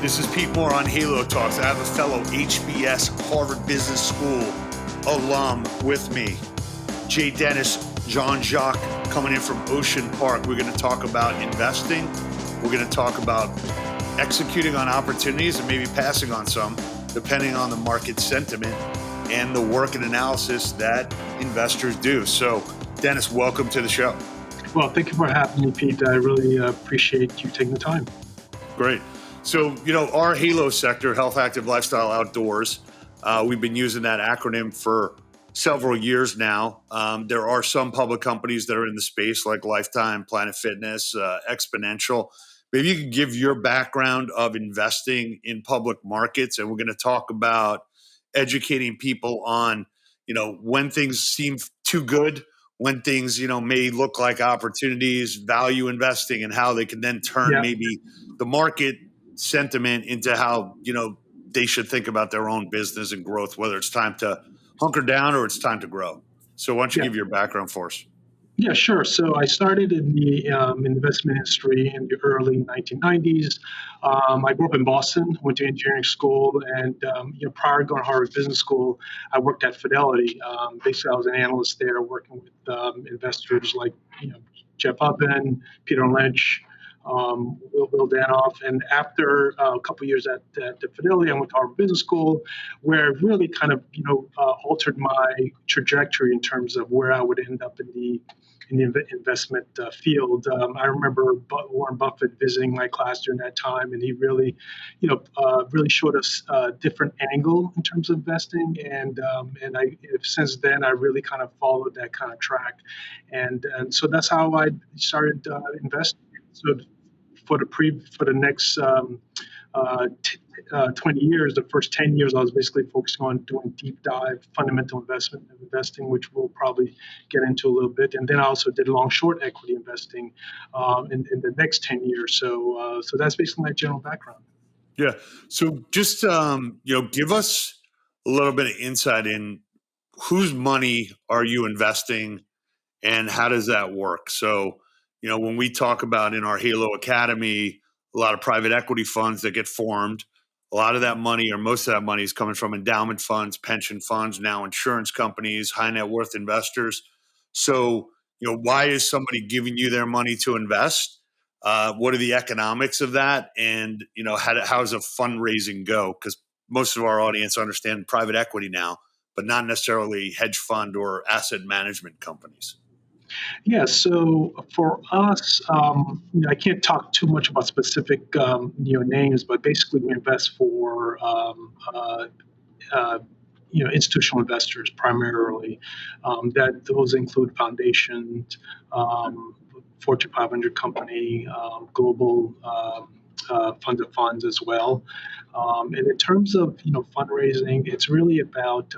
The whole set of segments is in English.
This is Pete Moore on Halo Talks. I have a fellow HBS Harvard Business School alum with me, J.Dennis Jean-Jacques, coming in from Ocean Park. We're going to talk about investing. We're going to talk about executing on opportunities and maybe passing on some, depending on the market sentiment and the work and analysis that investors do. So, Dennis, welcome to the show. Well, thank you for having me, Pete. I really appreciate you taking the time. Great. So, our Halo sector, Health, Active, Lifestyle, Outdoors, we've been using that acronym for several years now. There are some public companies that are in the space like Lifetime, Planet Fitness, Exponential. Maybe you can give your background of investing in public markets, and we're going to talk about educating people on, when things seem too good, when things, may look like opportunities, value investing, and how they can then turn maybe the market sentiment into how, they should think about their own business and growth, whether it's time to hunker down or it's time to grow. So why don't you give your background for us? Yeah, sure. So I started in the investment industry in the early 1990s. I grew up in Boston, went to engineering school, and prior to going to Harvard Business School, I worked at Fidelity. Basically, I was an analyst there working with investors like Jeff Ubben, Peter Lynch, Will Danoff. And after a couple of years at Fidelity, I went to Harvard Business School, where it really kind of altered my trajectory in terms of where I would end up in the investment field. I remember Warren Buffett visiting my class during that time, and he really, really showed us a different angle in terms of investing. And since then, I really kind of followed that kind of track, and so that's how I started investing. So for the next 20 years, the first 10 years, I was basically focusing on doing deep dive fundamental investing, which we'll probably get into a little bit. And then I also did long short equity investing in the next 10 years. So that's basically my general background. Yeah. So just, give us a little bit of insight in whose money are you investing and how does that work? So, when we talk about in our Halo Academy, a lot of private equity funds that get formed, a lot of that money or most of that money is coming from endowment funds, pension funds, now insurance companies, high net worth investors. So, why is somebody giving you their money to invest? What are the economics of that? And, how does a fundraising go? Because most of our audience understand private equity now, but not necessarily hedge fund or asset management companies. Yeah, so for us, I can't talk too much about specific names, but basically we invest for institutional investors primarily. Those include foundations, Fortune 500 company, global funds of funds as well. And in terms of fundraising, it's really about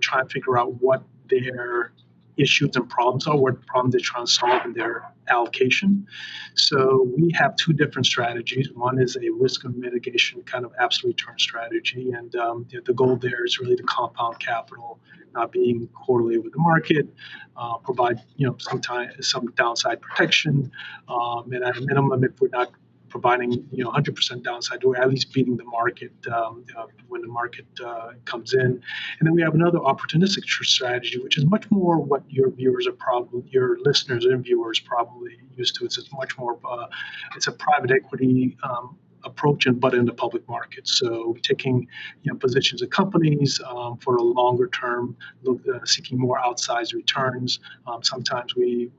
trying to figure out what their issues and problems are, what problem they're trying to solve in their allocation. So we have two different strategies. One is a risk of mitigation kind of absolute return strategy, and the goal there is really to compound capital, not being correlated with the market, provide some downside protection, and at a minimum, if we're not providing 100% downside, we're at least beating the market when the market comes in. And then we have another opportunistic strategy, which is much more what your listeners and viewers probably used to. It's much more it's a private equity approach, but in the public market. So taking positions of companies for a longer term, seeking more outsized returns. Sometimes we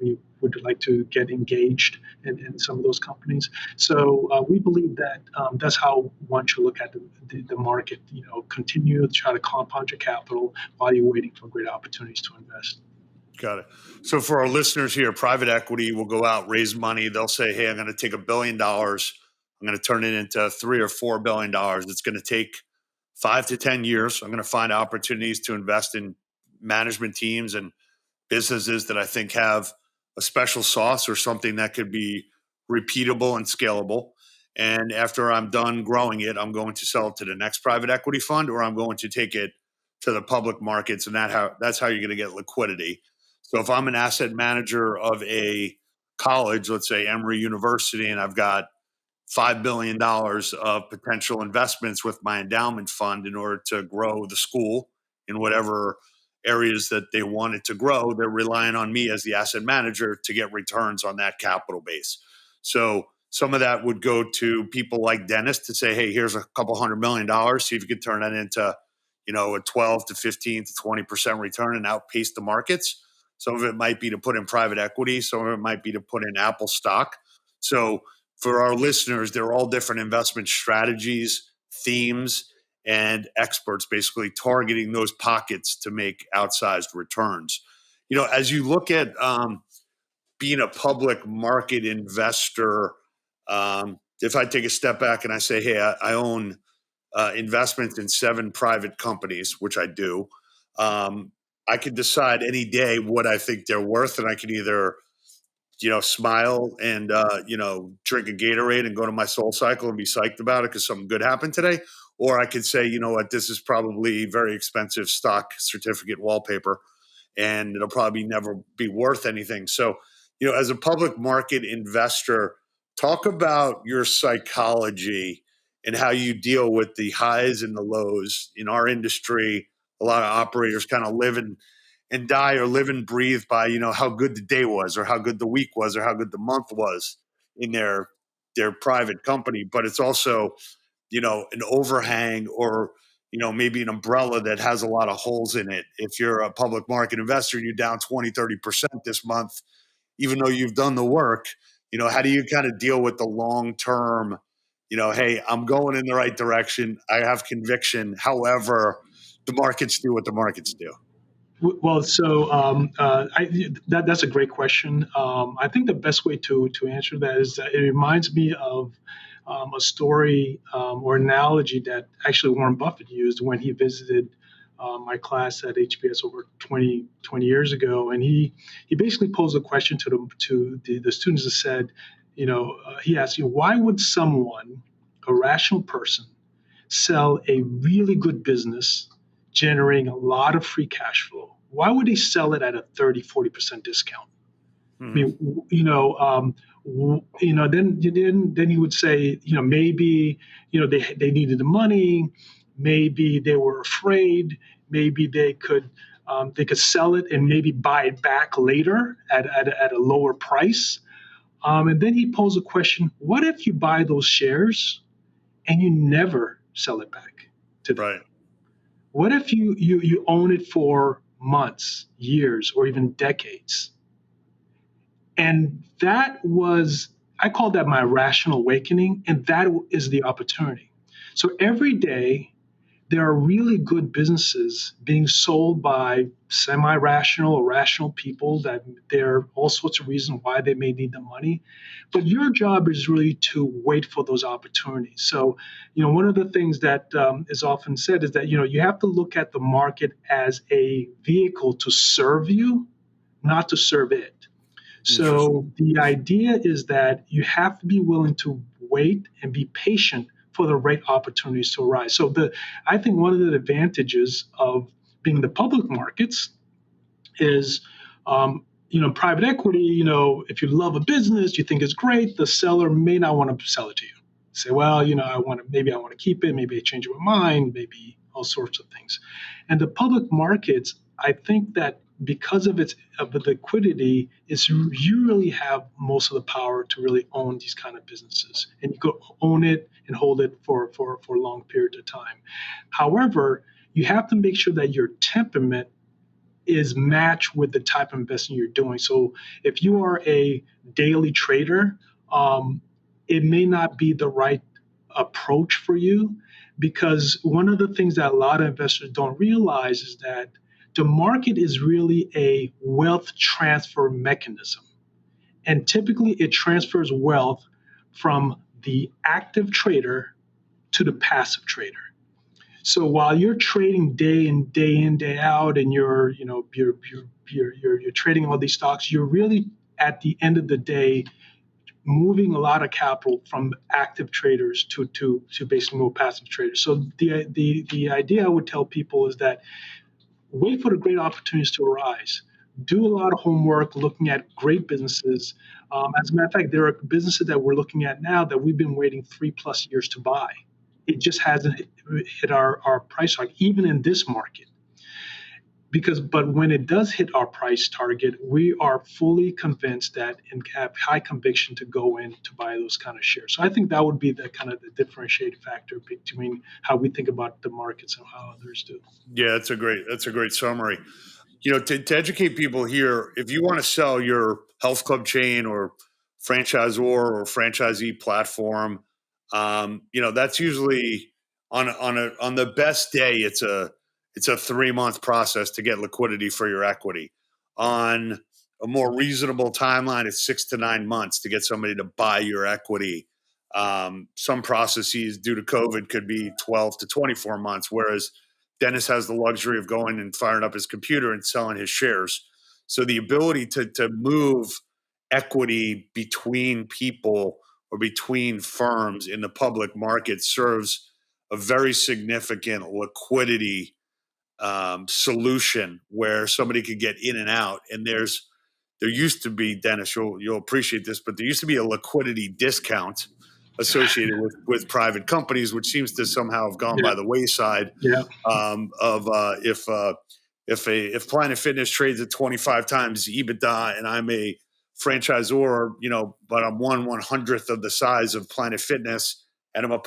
would like to get engaged in some of those companies. So we believe that that's how one should look at the market. Continue to try to compound your capital while you're waiting for great opportunities to invest. Got it. So for our listeners here, private equity will go out, raise money. They'll say, hey, I'm going to take $1 billion. I'm going to turn it into $3 or $4 billion. It's going to take 5 to 10 years. I'm going to find opportunities to invest in management teams and businesses that I think have a special sauce or something that could be repeatable and scalable. And after I'm done growing it, I'm going to sell it to the next private equity fund, or I'm going to take it to the public markets. And that's how you're going to get liquidity. So if I'm an asset manager of a college, let's say Emory University, and I've got $5 billion of potential investments with my endowment fund in order to grow the school in whatever areas that they want it to grow. They're relying on me as the asset manager to get returns on that capital base. So some of that would go to people like Dennis to say, hey, here's a couple $100 million. See if you can turn that into, a 12 to 15 to 20% return and outpace the markets. Some of it might be to put in private equity. Some of it might be to put in Apple stock. So for our listeners, they're all different investment strategies, themes, and experts basically targeting those pockets to make outsized returns. As you look at being a public market investor, if I take a step back and I say, hey, I own investments in 7 private companies, which I do, I can decide any day what I think they're worth, and I can either smile and, drink a Gatorade and go to my Soul Cycle and be psyched about it because something good happened today. Or I could say, you know what, this is probably very expensive stock certificate wallpaper and it'll probably never be worth anything. So, as a public market investor, talk about your psychology and how you deal with the highs and the lows. In our industry, a lot of operators kind of live and die or live and breathe by, how good the day was or how good the week was or how good the month was in their private company. But it's also, an overhang or, maybe an umbrella that has a lot of holes in it. If you're a public market investor and you're down 20, 30% this month, even though you've done the work, how do you kind of deal with the long-term, hey, I'm going in the right direction. I have conviction. However, the markets do what the markets do. Well, so that's a great question. I think the best way to answer that is that it reminds me of a story or analogy that actually Warren Buffett used when he visited my class at HBS over 20 years ago. And he basically posed a question to the students that said, he asked, why would someone, a rational person, sell a really good business generating a lot of free cash flow? Why would they sell it at a 30-40% discount? I mean, then he would say, maybe, they needed the money, maybe they were afraid, maybe they could sell it and maybe buy it back later at a lower price. And then he posed a question: what if you buy those shares and you never sell it back to them? Right. What if you own it for months, years, or even decades? And that was, I call that my rational awakening, and that is the opportunity. So every day, there are really good businesses being sold by semi-rational or rational people that there are all sorts of reasons why they may need the money. But your job is really to wait for those opportunities. So, one of the things that is often said is that, you have to look at the market as a vehicle to serve you, not to serve it. So the idea is that you have to be willing to wait and be patient for the right opportunities to arise. So I think one of the advantages of being in the public markets is, private equity, if you love a business, you think it's great, the seller may not want to sell it to you. Say, well, maybe I want to keep it, maybe I change my mind, maybe all sorts of things. And the public markets, I think that because of the liquidity, you really have most of the power to really own these kind of businesses, and you could own it and hold it for a long period of time. However, you have to make sure that your temperament is matched with the type of investing you're doing. So if you are a daily trader, it may not be the right approach for you, because one of the things that a lot of investors don't realize is that the market is really a wealth transfer mechanism. And typically it transfers wealth from the active trader to the passive trader. So while you're trading day in, day out, and you're trading all these stocks, you're really, at the end of the day, moving a lot of capital from active traders to basically more passive traders. So the idea I would tell people is that wait for the great opportunities to arise. do a lot of homework, looking at great businesses. As a matter of fact, there are businesses that we're looking at now that we've been waiting 3+ years to buy. It just hasn't hit our price target, even in this market. But when it does hit our price target, we are fully convinced that and have high conviction to go in to buy those kind of shares. So I think that would be the kind of the differentiating factor between how we think about the markets and how others do. Yeah, that's a great summary. To educate people here, if you want to sell your health club chain or franchisor or franchisee platform, that's usually on the best day, it's a 3-month process to get liquidity for your equity. On a more reasonable timeline, it's 6 to 9 months to get somebody to buy your equity. Some processes due to COVID could be 12 to 24 months, whereas Dennis has the luxury of going and firing up his computer and selling his shares. So the ability to move equity between people or between firms in the public market serves a very significant liquidity solution where somebody could get in and out. And there used to be, Dennis, you'll appreciate this, but there used to be a liquidity discount associated with private companies, which seems to somehow have gone by the wayside. Yeah. If Planet Fitness trades at 25 times EBITDA and I'm a franchisor, but I'm 1/100th of the size of Planet Fitness and I'm a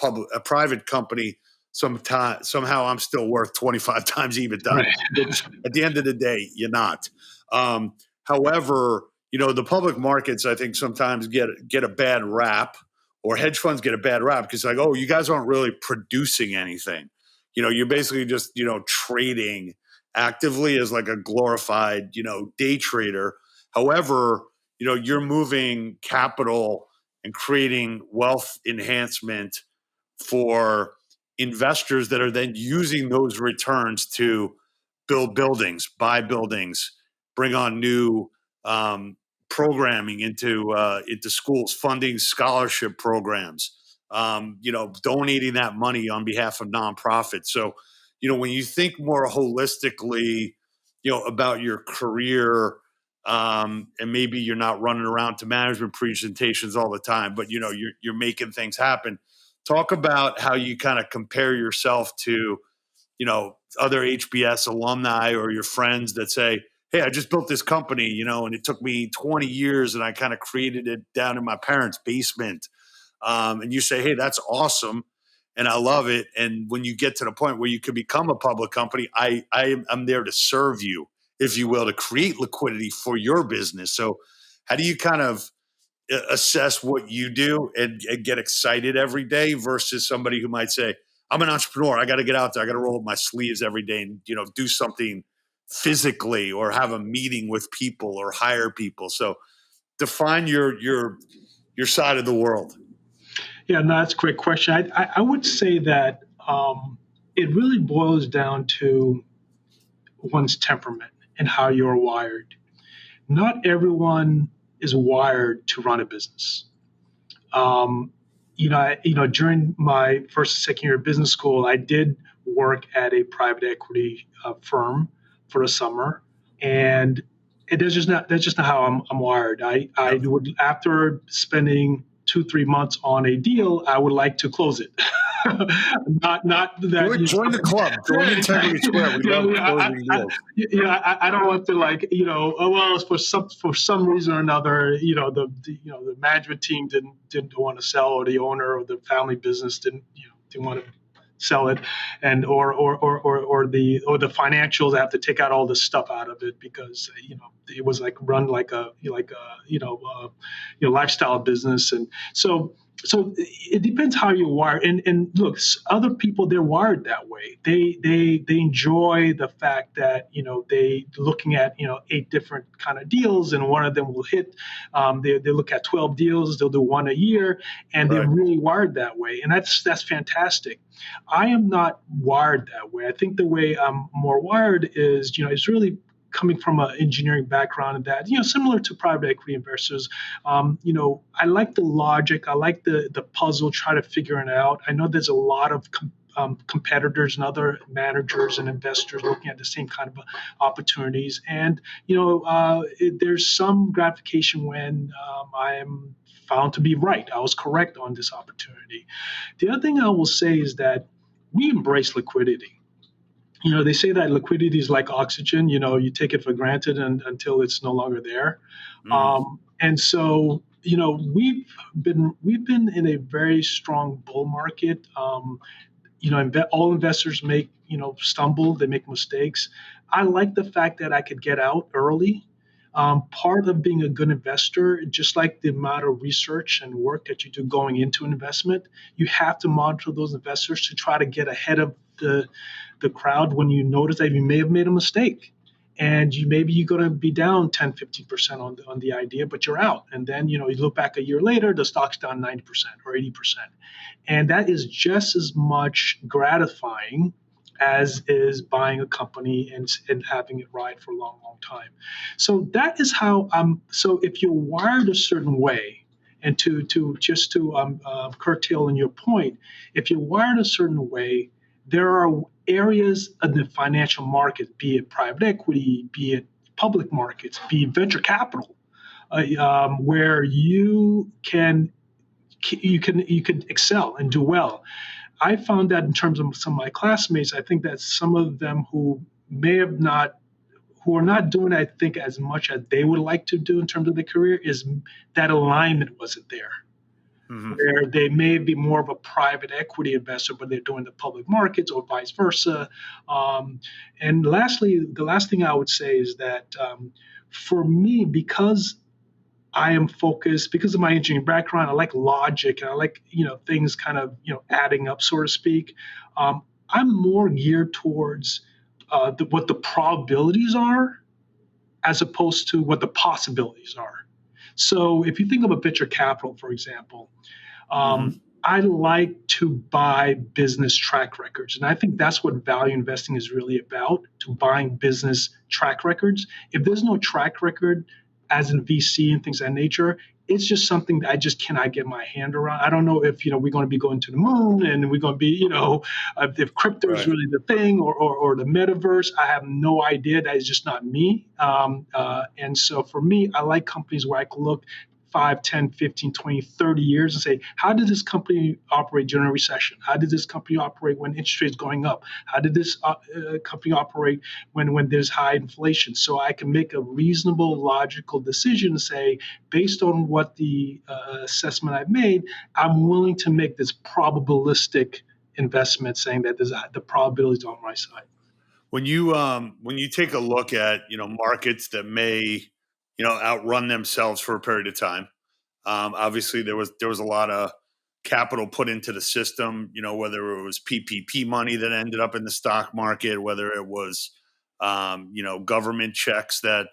private company, somehow I'm still worth 25 times EBITDA. Right. Which at the end of the day, you're not. However, the public markets, I think, sometimes get a bad rap, or hedge funds get a bad rap because like, oh, you guys aren't really producing anything. You're basically just, trading actively as like a glorified, day trader. However, you're moving capital and creating wealth enhancement for investors that are then using those returns to build buildings, buy buildings, bring on new programming into schools, funding scholarship programs, donating that money on behalf of nonprofits. So, when you think more holistically, about your career, and maybe you're not running around to management presentations all the time, but you're making things happen. Talk about how you kind of compare yourself to, other HBS alumni or your friends that say, hey, I just built this company, and it took me 20 years and I kind of created it down in my parents' basement. And you say, hey, that's awesome. And I love it. And when you get to the point where you could become a public company, I'm there to serve you, if you will, to create liquidity for your business. So how do you kind of assess what you do and get excited every day versus somebody who might say, I'm an entrepreneur. I got to get out there. I got to roll up my sleeves every day and, do something physically or have a meeting with people or hire people. So define your side of the world. Yeah, no, that's a great question. I would say that it really boils down to one's temperament and how you're wired. Not everyone is wired to run a business. During my first and second year of business school, I did work at a private equity firm for a summer, and that's just not how I'm wired. I would, after spending 2-3 months on a deal, I would like to close it. not that. Join the club. Join Integrity Square. We love closing deals. I don't want to for some reason or another, the management team didn't want to sell, or the owner of the family business didn't want to sell it, and or the financials have to take out all the stuff out of it because it was like run like a lifestyle business. And so it depends how you're wired. And look, other people, they're wired that way. They enjoy the fact that they looking at 8 different kind of deals, and one of them will hit. They look at 12 deals, they'll do one a year, and they're really wired that way. And that's fantastic. I am not wired that way. I think the way I'm more wired is it's really coming from an engineering background, and that similar to private equity investors, I like the logic, I like the puzzle, try to figure it out. I know there's a lot of competitors and other managers and investors looking at the same kind of opportunities. And there's some gratification when I am found to be right. I was correct on this opportunity. The other thing I will say is that we embrace liquidity. They say that liquidity is like oxygen. You take it for granted until it's no longer there. And so, we've been in a very strong bull market. All investors make, stumble, they make mistakes. I like the fact that I could get out early. Part of being a good investor, just like the amount of research and work that you do going into an investment, you have to monitor those investors to try to get ahead of the crowd when you notice that you may have made a mistake. And maybe you're going to be down 10, 15% on the idea, but you're out. And then, you look back a year later, the stock's down 90% or 80%. And that is just as much gratifying as is buying a company and having it ride for a long, long time. So that is how so if you're wired a certain way, and to curtail in your point, if you're wired a certain way, there are areas of the financial market, be it private equity, be it public markets, be it venture capital, where you can excel and do well. I found that in terms of some of my classmates, I think that some of them who are not doing, I think, as much as they would like to do in terms of their career, is that alignment wasn't there. Where they may be more of a private equity investor, but they're doing the public markets or vice versa. And lastly, the last thing I would say is that for me, because I am focused, because of my engineering background, I like logic and I like, things kind of, adding up, so to speak. I'm more geared towards what the probabilities are as opposed to what the possibilities are. So if you think of a venture capital, for example, I like to buy business track records. And I think that's what value investing is really about, to buying business track records. If there's no track record, as in VC and things of that nature, it's just something that I just cannot get my hand around. I don't know if we're going to be going to the moon and we're going to be if crypto is really the thing or the metaverse. I have no idea. That is just not me. And so for me, I like companies where I can look 5, 10, 15, 20, 30 years and say, how did this company operate during a recession? How did this company operate when interest rates going up? How did this company operate when there's high inflation? So I can make a reasonable, logical decision and say, based on what the assessment I've made, I'm willing to make this probabilistic investment, saying that the probability is on my side. When you take a look at markets that may outrun themselves for a period of time, obviously there was a lot of capital put into the system, whether it was PPP money that ended up in the stock market, whether it was government checks that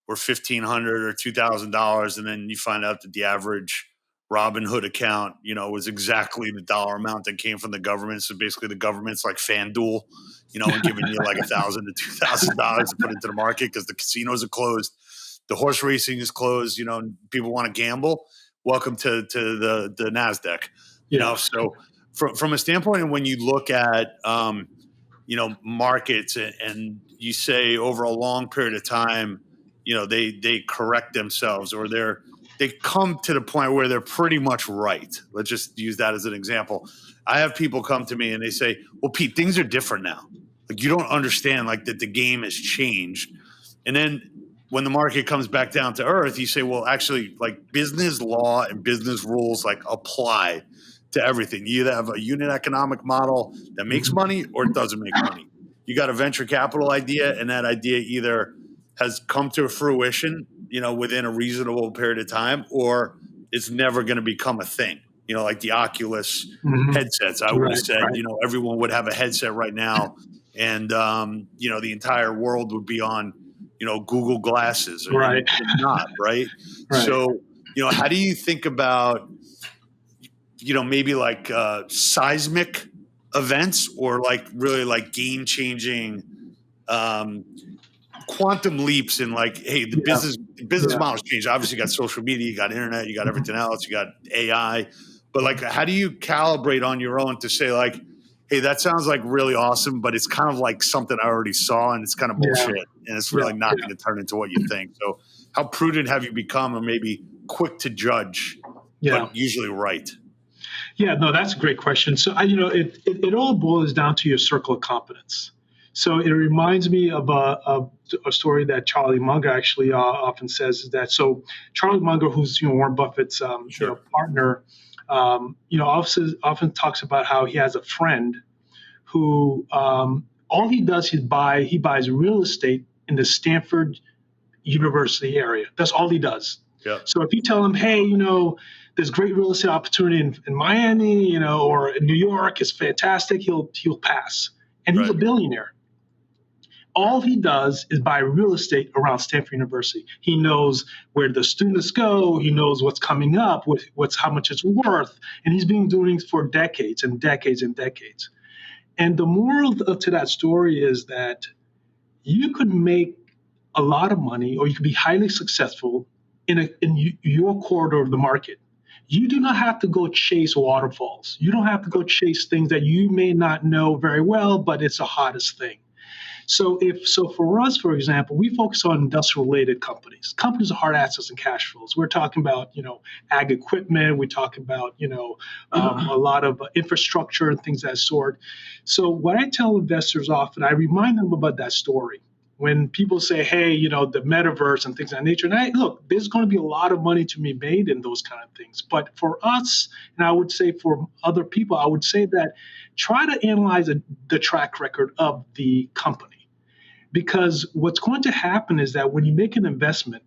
were $1,500 or $2,000, and then you find out that the average Robinhood account, was exactly the dollar amount that came from the government. So basically, the government's like FanDuel, and giving you like $1,000 to $2,000 to put into the market because the casinos are closed, the horse racing is closed. People want to gamble. Welcome to the NASDAQ. So from a standpoint of when you look at markets and you say over a long period of time, they correct themselves or they come to the point where they're pretty much right. Let's just use that as an example. I have people come to me and they say, well, Pete, things are different now. Like, you don't understand that the game has changed. And then when the market comes back down to earth, you say, well, actually, business law and business rules apply to everything. You either have a unit economic model that makes money or it doesn't make money. You got a venture capital idea, and that idea either has come to fruition, within a reasonable period of time, or it's never going to become a thing. Like the Oculus headsets. I always said, everyone would have a headset right now, and the entire world would be on, Google glasses, or not, right? So, how do you think about, maybe seismic events or really game changing quantum leaps in hey, the business model's changed. Obviously you got social media, you got internet, you got everything else, you got AI, but how do you calibrate on your own to say hey, that sounds like really awesome, but it's kind of like something I already saw and it's kind of Yeah, bullshit and it's really not going to turn into what you think. So how prudent have you become, or maybe quick to judge, yeah. but usually right? Yeah, no, that's a great question. So, it all boils down to your circle of competence. So it reminds me of a story that Charlie Munger actually often says is that, so Charlie Munger, who's, Warren Buffett's, Sure. partner, often talks about how he has a friend who, all he does is he buys real estate in the Stanford University area. That's all he does. Yeah. So if you tell him, hey, there's great real estate opportunity in Miami, or in New York, it's fantastic, he'll pass. And he's Right. a billionaire. All he does is buy real estate around Stanford University. He knows where the students go. He knows what's coming up, how much it's worth, and he's been doing it for decades and decades and decades. And the moral to that story is that you could make a lot of money, or you could be highly successful in your corridor of the market. You do not have to go chase waterfalls. You don't have to go chase things that you may not know very well, but it's the hottest thing. So for us, for example, we focus on industrial-related companies. Companies are hard assets and cash flows. We're talking about, ag equipment. We're talking about, a lot of infrastructure and things of that sort. So what I tell investors often, I remind them about that story. When people say, hey, the metaverse and things of that nature, and look, there's going to be a lot of money to be made in those kind of things. But for us, and I would say for other people, I would say that try to analyze the track record of the company. Because what's going to happen is that when you make an investment,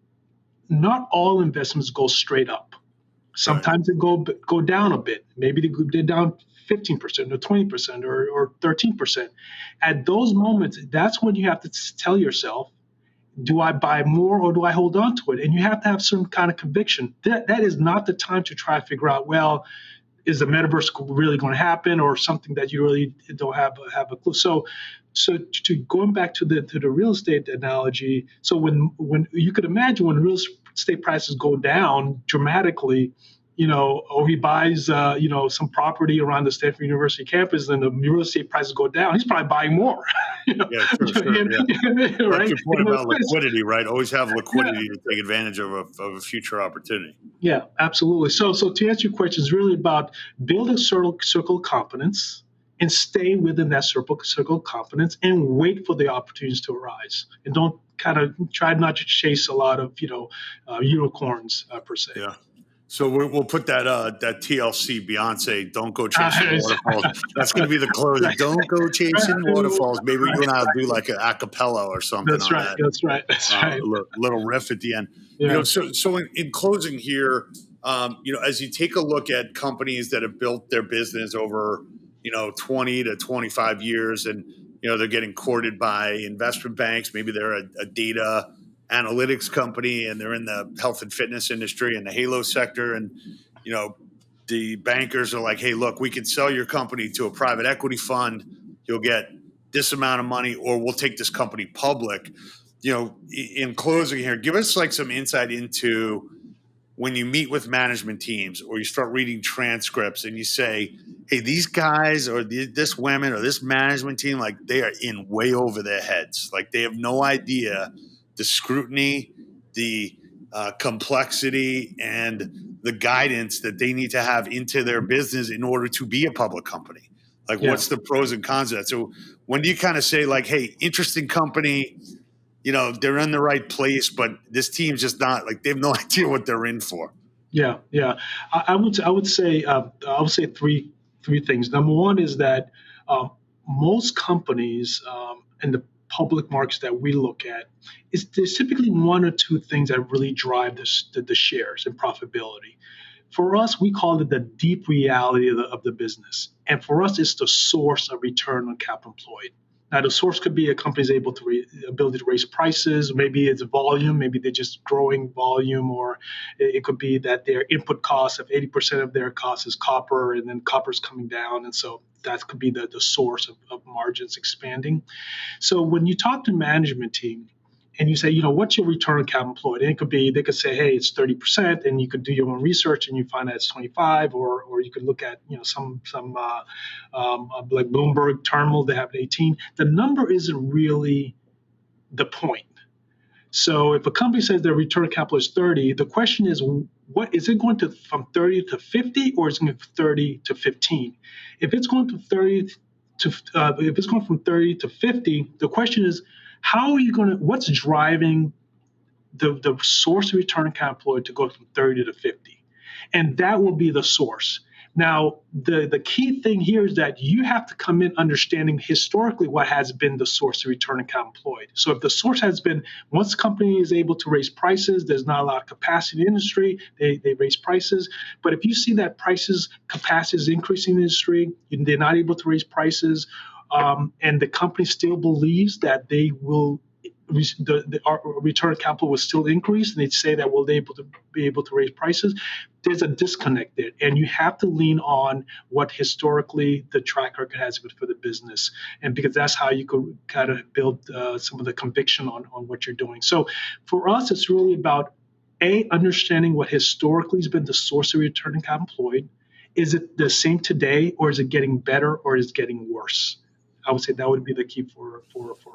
not all investments go straight up. Sometimes they go down a bit. Maybe they're down 15% or 20% or 13%. At those moments, that's when you have to tell yourself, do I buy more or do I hold on to it? And you have to have some kind of conviction. That is not the time to try to figure out, well, is the metaverse really going to happen, or something that you really don't have a clue. So to going back to the real estate analogy, so when you could imagine when real estate prices go down dramatically, or he buys some property around the Stanford University campus, and the real estate prices go down, he's probably buying more. Yeah, sure. Yeah. Right? Like your point about liquidity, right? Always have liquidity to take advantage of a future opportunity. Yeah, absolutely. So to answer your question, it's really about building circle of competence and stay within that circle of competence and wait for the opportunities to arise. And don't kind of try not to chase a lot of unicorns per se. Yeah. So we'll put that TLC Beyonce, don't go chasing waterfalls. That's going to be the closer. Right. Don't go chasing waterfalls. Maybe you and I'll do like an a cappella or something. That's right. That's right. That's right. Little riff at the end. Yeah. So in closing here, as you take a look at companies that have built their business over 20 to 25 years, and they're getting courted by investment banks. Maybe they're a data analytics company and they're in the health and fitness industry and the halo sector, and the bankers are like, hey, look, we can sell your company to a private equity fund, you'll get this amount of money, or we'll take this company public. In closing here, give us like some insight into when you meet with management teams or you start reading transcripts and you say, hey, these guys or this women or this management team, like they are in way over their heads. Like they have no idea the scrutiny, the complexity, and the guidance that they need to have into their business in order to be a public company. Like, what's the pros and cons of that? So when do you kind of say like, hey, interesting company, they're in the right place, but this team's just not, like, they have no idea what they're in for? Yeah. I would say three things. Number one is that most companies in the public markets that we look at, there's typically one or two things that really drive the shares and profitability. For us, we call it the deep reality of the business. And for us, it's the source of return on capital employed. Now, the source could be a company's ability to raise prices. Maybe it's volume. Maybe they're just growing volume. Or it could be that their input costs, if 80% of their cost is copper, and then copper's coming down. And so that could be the source of margins expanding. So when you talk to management team, and you say, what's your return on capital employed? And they could say, hey, it's 30%, and you could do your own research and you find that it's 25, or you could look at, some like Bloomberg terminal, they have 18. The number isn't really the point. So if a company says their return on capital is 30, the question is, what is it going to from 30 to 50, or is it going from 30 to 15? If it's going from 30 to 50, the question is, what's driving the source of return on capital employed to go from 30 to 50? And that will be the source. Now, the key thing here is that you have to come in understanding historically what has been the source of return on capital employed. So if the source has been, once a company is able to raise prices, there's not a lot of capacity in the industry, they raise prices. But if you see that capacity is increasing in the industry, they're not able to raise prices, and the company still believes that they will, our return on capital will still increase, and they'd say that will they be able to raise prices, there's a disconnect there, and you have to lean on what historically the track record has been for the business, and because that's how you could kind of build some of the conviction on what you're doing. So for us, it's really about understanding what historically has been the source of return on capital employed. Is it the same today, or is it getting better, or is it getting worse? I would say that would be the key for us.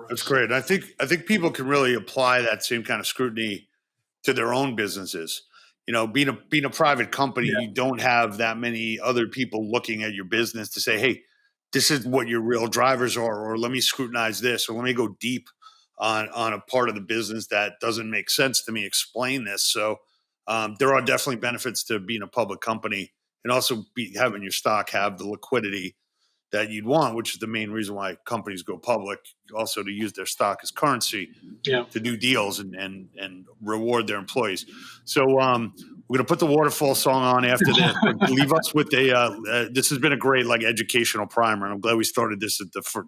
That's great. I think people can really apply that same kind of scrutiny to their own businesses. Being a private company, you don't have that many other people looking at your business to say, hey, this is what your real drivers are, or let me scrutinize this, or let me go deep on a part of the business that doesn't make sense to me, explain this. So there are definitely benefits to being a public company, and also having your stock have the liquidity that you'd want, which is the main reason why companies go public, also to use their stock as currency to do deals and reward their employees. So we're going to put the waterfall song on after this. Leave us with this has been a great educational primer, and I'm glad we started this at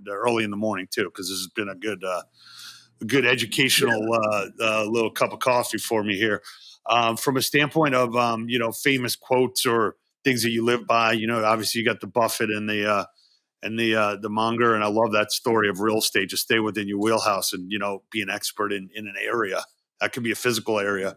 early in the morning too, because this has been a good educational little cup of coffee for me here. From a standpoint of famous quotes or things that you live by, obviously you got the Buffett and the Munger, and I love that story of real estate. Just stay within your wheelhouse and be an expert in an area. That could be a physical area.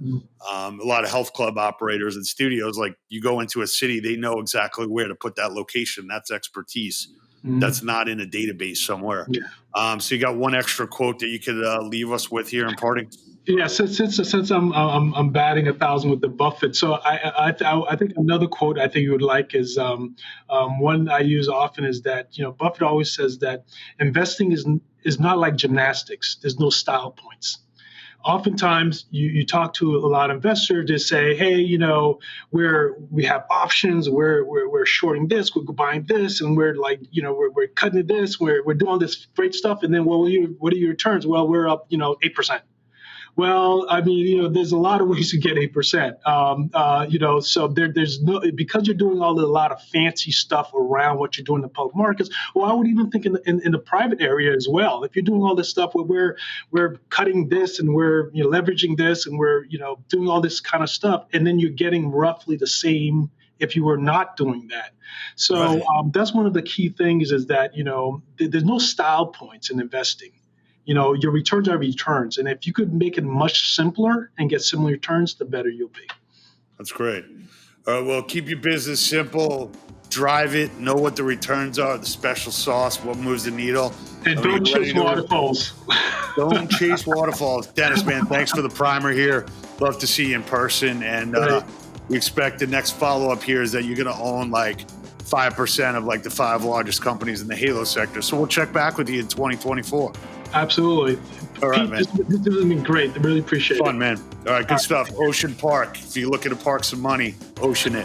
A lot of health club operators and studios, like you go into a city, they know exactly where to put that location. That's expertise. That's not in a database somewhere. So you got one extra quote that you could leave us with here in parting? Yeah, since I'm batting 1,000 with the Buffett, so I think another quote I think you would like is one I use often is that Buffett always says that investing is not like gymnastics. There's no style points. Oftentimes you talk to a lot of investors, they say, hey, we have options, we're shorting this, we're buying this, and we're we're cutting this, we're doing all this great stuff, and then what are your returns? Well, we're up 8%. Well, I mean, there's a lot of ways to get 8%. So there's no, because you're doing a lot of fancy stuff around what you're doing in the public markets. Well, I would even think in the private area as well. If you're doing all this stuff where we're cutting this and we're leveraging this and we're doing all this kind of stuff, and then you're getting roughly the same if you were not doing that. So that's one of the key things is that there's no style points in investing. Your returns are returns. And if you could make it much simpler and get similar returns, the better you'll be. That's great. All right, well, keep your business simple, drive it, know what the returns are, the special sauce, what moves the needle. And don't chase waterfalls. Don't chase waterfalls. Dennis, man, thanks for the primer here. Love to see you in person. And we expect the next follow-up here is that you're going to own 5% of the 5 largest companies in the Halo sector. So we'll check back with you in 2024. Absolutely. All right, Pete, man. This has been great. I really appreciate it. Fun, man. All right, good stuff. Ocean Park. If you're looking to park some money, ocean it.